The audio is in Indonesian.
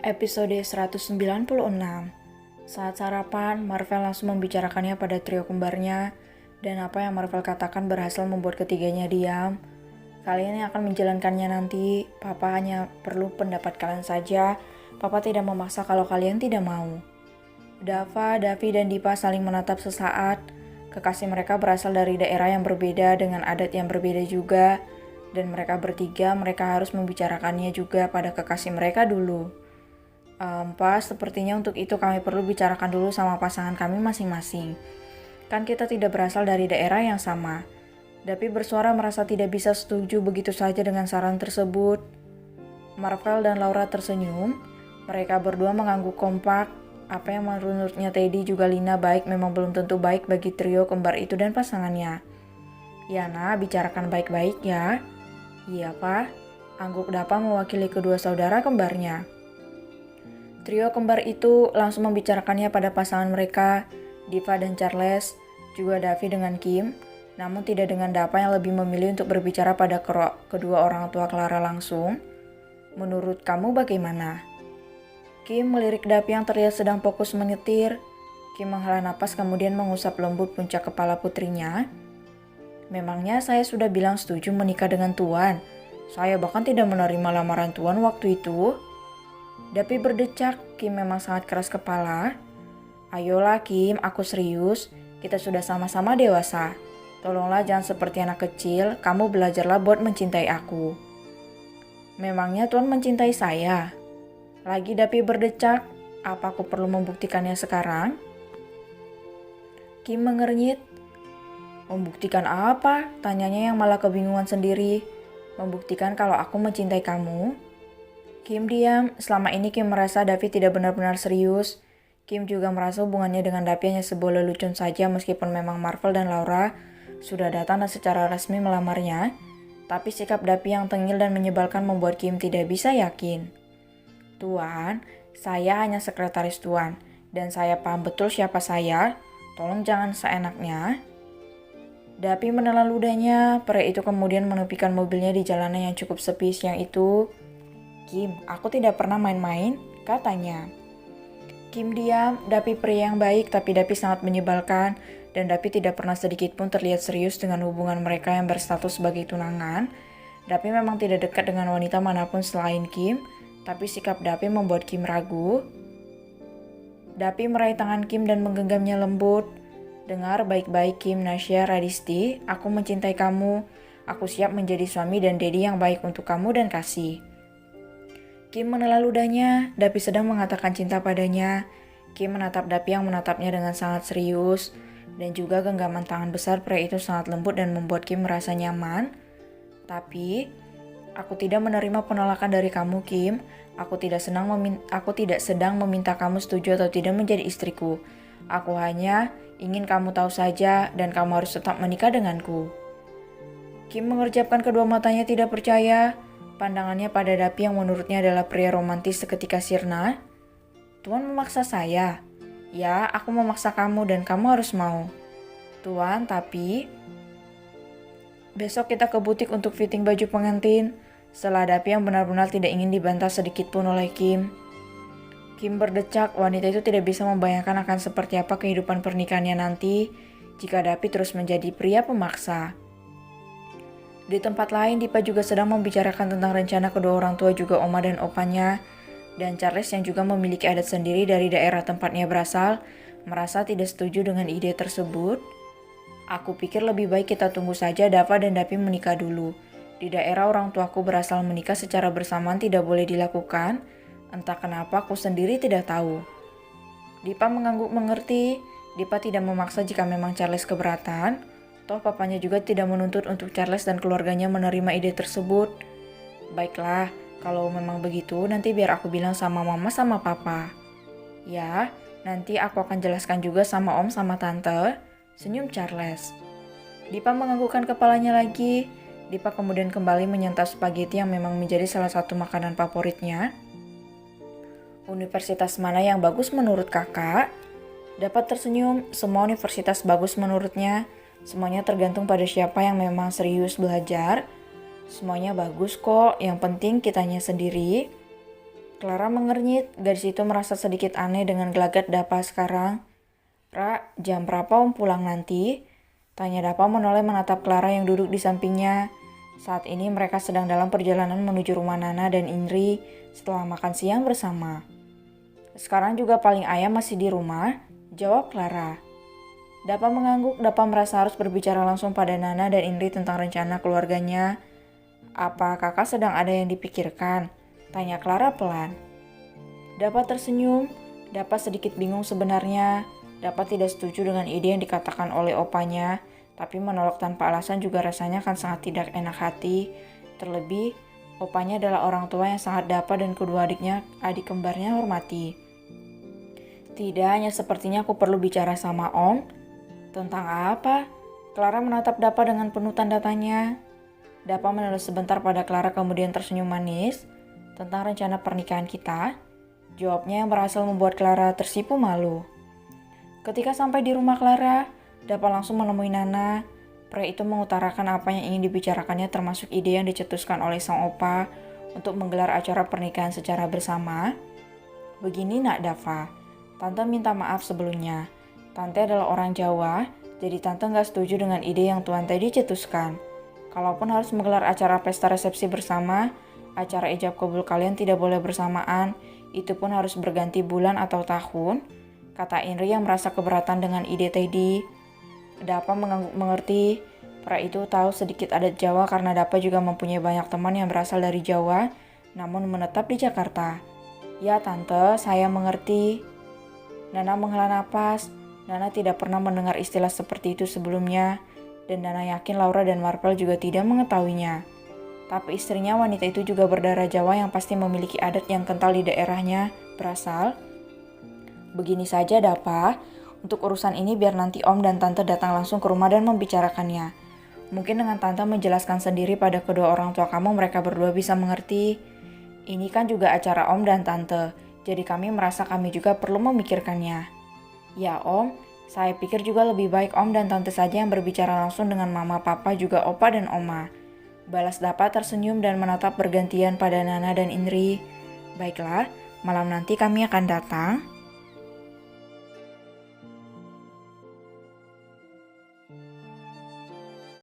Episode 196. Saat sarapan, Marvel langsung membicarakannya pada trio kembarnya, dan apa yang Marvel katakan berhasil membuat ketiganya diam. Kalian yang akan menjalankannya nanti, Papa hanya perlu pendapat kalian saja. Papa tidak memaksa kalau kalian tidak mau. Dava, Davi, dan Dipa saling menatap sesaat. Kekasih mereka berasal dari daerah yang berbeda dengan adat yang berbeda juga, dan mereka bertiga harus membicarakannya juga pada kekasih mereka dulu. Pas, sepertinya untuk itu kami perlu bicarakan dulu sama pasangan kami masing-masing. Kan kita tidak berasal dari daerah yang sama. Dapi bersuara merasa tidak bisa setuju begitu saja dengan saran tersebut. Marvel dan Laura tersenyum. Mereka berdua mengangguk kompak. Apa yang menurutnya Teddy juga Lina baik memang belum tentu baik bagi trio kembar itu dan pasangannya. Yana, bicarakan baik-baik ya. Iya, Pak. Angguk Dapa mewakili kedua saudara kembarnya. Trio kembar itu langsung membicarakannya pada pasangan mereka, Diva dan Charles, juga Davi dengan Kim, namun tidak dengan Dapa yang lebih memilih untuk berbicara pada kedua orang tua Clara langsung. Menurut kamu bagaimana? Kim melirik Davi yang terlihat sedang fokus menyetir. Kim menghela napas kemudian mengusap lembut puncak kepala putrinya. Memangnya saya sudah bilang setuju menikah dengan Tuan. Saya bahkan tidak menerima lamaran Tuan waktu itu. Dapi berdecak, Kim memang sangat keras kepala. Ayolah Kim, aku serius. Kita sudah sama-sama dewasa. Tolonglah jangan seperti anak kecil, kamu belajarlah buat mencintai aku. Memangnya Tuan mencintai saya? Lagi Dapi berdecak, apa aku perlu membuktikannya sekarang? Kim mengernyit. Membuktikan apa? Tanyanya yang malah kebingungan sendiri. Membuktikan kalau aku mencintai kamu? Kim diam. Selama ini Kim merasa Davi tidak benar-benar serius. Kim juga merasa hubungannya dengan Davi hanya sebuah lelucon saja meskipun memang Marvel dan Laura sudah datang dan secara resmi melamarnya. Tapi sikap Davi yang tengil dan menyebalkan membuat Kim tidak bisa yakin. Tuan, saya hanya sekretaris Tuan dan saya paham betul siapa saya. Tolong jangan seenaknya. Davi menelan ludahnya. Pria itu kemudian menepikan mobilnya di jalanan yang cukup sepi siang itu. Kim, aku tidak pernah main-main, katanya. Kim diam. Dapi pria yang baik, tapi Dapi sangat menyebalkan, dan Dapi tidak pernah sedikit pun terlihat serius dengan hubungan mereka yang berstatus sebagai tunangan. Dapi memang tidak dekat dengan wanita manapun selain Kim, tapi sikap Dapi membuat Kim ragu. Dapi meraih tangan Kim dan menggenggamnya lembut. Dengar baik-baik Kim, Nasya, Radisti, aku mencintai kamu. Aku siap menjadi suami dan daddy yang baik untuk kamu dan kasih. Kim menelan ludahnya. Dapi sedang mengatakan cinta padanya. Kim menatap Dapi yang menatapnya dengan sangat serius. Dan juga genggaman tangan besar pria itu sangat lembut dan membuat Kim merasa nyaman. Tapi, aku tidak menerima penolakan dari kamu, Kim. Aku tidak sedang meminta kamu setuju atau tidak menjadi istriku. Aku hanya ingin kamu tahu saja dan kamu harus tetap menikah denganku. Kim mengerjapkan kedua matanya tidak percaya. Pandangannya pada Dapi yang menurutnya adalah pria romantis seketika sirna. Tuan memaksa saya. Ya, aku memaksa kamu dan kamu harus mau. Tuan, tapi... Besok kita ke butik untuk fitting baju pengantin. Setelah Dapi yang benar-benar tidak ingin dibantah sedikit pun oleh Kim. Kim berdecak, wanita itu tidak bisa membayangkan akan seperti apa kehidupan pernikahannya nanti jika Dapi terus menjadi pria pemaksa. Di tempat lain, Dipa juga sedang membicarakan tentang rencana kedua orang tua juga oma dan opanya, dan Charles yang juga memiliki adat sendiri dari daerah tempatnya berasal, merasa tidak setuju dengan ide tersebut. Aku pikir lebih baik kita tunggu saja Dava dan Dapi menikah dulu. Di daerah orang tuaku berasal menikah secara bersamaan tidak boleh dilakukan, entah kenapa aku sendiri tidak tahu. Dipa mengangguk mengerti. Dipa tidak memaksa jika memang Charles keberatan. Toh papanya juga tidak menuntut untuk Charles dan keluarganya menerima ide tersebut. Baiklah, kalau memang begitu nanti biar aku bilang sama mama sama papa. Ya, nanti aku akan jelaskan juga sama om sama tante. Senyum Charles. Dipa menganggukkan kepalanya lagi. Dipa kemudian kembali menyantap spaghetti yang memang menjadi salah satu makanan favoritnya. Universitas mana yang bagus menurut kakak? Dapat tersenyum, semua universitas bagus menurutnya. Semuanya tergantung pada siapa yang memang serius belajar. Semuanya bagus kok, yang penting kitanya sendiri. Clara mengernyit, gadis itu merasa sedikit aneh dengan gelagat Dapa sekarang. Ra, jam berapa Om pulang nanti? Tanya Dapa menoleh menatap Clara yang duduk di sampingnya. Saat ini mereka sedang dalam perjalanan menuju rumah Nana dan Indri setelah makan siang bersama. Sekarang juga paling ayah masih di rumah, jawab Clara. Dapa mengangguk, Dapa merasa harus berbicara langsung pada Nana dan Indri tentang rencana keluarganya. Apa kakak sedang ada yang dipikirkan? Tanya Clara pelan. Dapa tersenyum, Dapa sedikit bingung sebenarnya. Dapa tidak setuju dengan ide yang dikatakan oleh opanya, tapi menolak tanpa alasan juga rasanya kan sangat tidak enak hati. Terlebih, opanya adalah orang tua yang sangat Dapa dan kedua adiknya, adik kembarnya hormati. Tidak, hanya sepertinya aku perlu bicara sama Om. Tentang apa? Clara menatap Dapa dengan penuh tanda tanya. Dapa menoleh sebentar pada Clara kemudian tersenyum manis. Tentang rencana pernikahan kita, jawabnya yang berhasil membuat Clara tersipu malu. Ketika sampai di rumah Clara, Dapa langsung menemui Nana. Pria itu mengutarakan apa yang ingin dibicarakannya termasuk ide yang dicetuskan oleh sang opa untuk menggelar acara pernikahan secara bersama. Begini nak Dava, Tante minta maaf sebelumnya. Tante adalah orang Jawa, jadi Tante gak setuju dengan ide yang Tuan tadi cetuskan. Kalaupun harus menggelar acara pesta resepsi bersama, acara ijab kabul kalian tidak boleh bersamaan, itu pun harus berganti bulan atau tahun, kata Indri yang merasa keberatan dengan ide Teddy. Dapa mengangguk mengerti, pria itu tahu sedikit adat Jawa karena Dapa juga mempunyai banyak teman yang berasal dari Jawa, namun menetap di Jakarta. Ya tante, saya mengerti. Nana menghela napas, Nana tidak pernah mendengar istilah seperti itu sebelumnya, dan Nana yakin Laura dan Marvel juga tidak mengetahuinya. Tapi istrinya wanita itu juga berdarah Jawa yang pasti memiliki adat yang kental di daerahnya berasal. Begini saja Dapa, untuk urusan ini biar nanti Om dan Tante datang langsung ke rumah dan membicarakannya. Mungkin dengan Tante menjelaskan sendiri pada kedua orang tua kamu mereka berdua bisa mengerti. Ini kan juga acara Om dan Tante, jadi kami merasa kami juga perlu memikirkannya. Ya Om, saya pikir juga lebih baik Om dan Tante saja yang berbicara langsung dengan Mama, Papa, juga Opa dan Oma. Balas Dapa tersenyum dan menatap bergantian pada Nana dan Indri. Baiklah, malam nanti kami akan datang.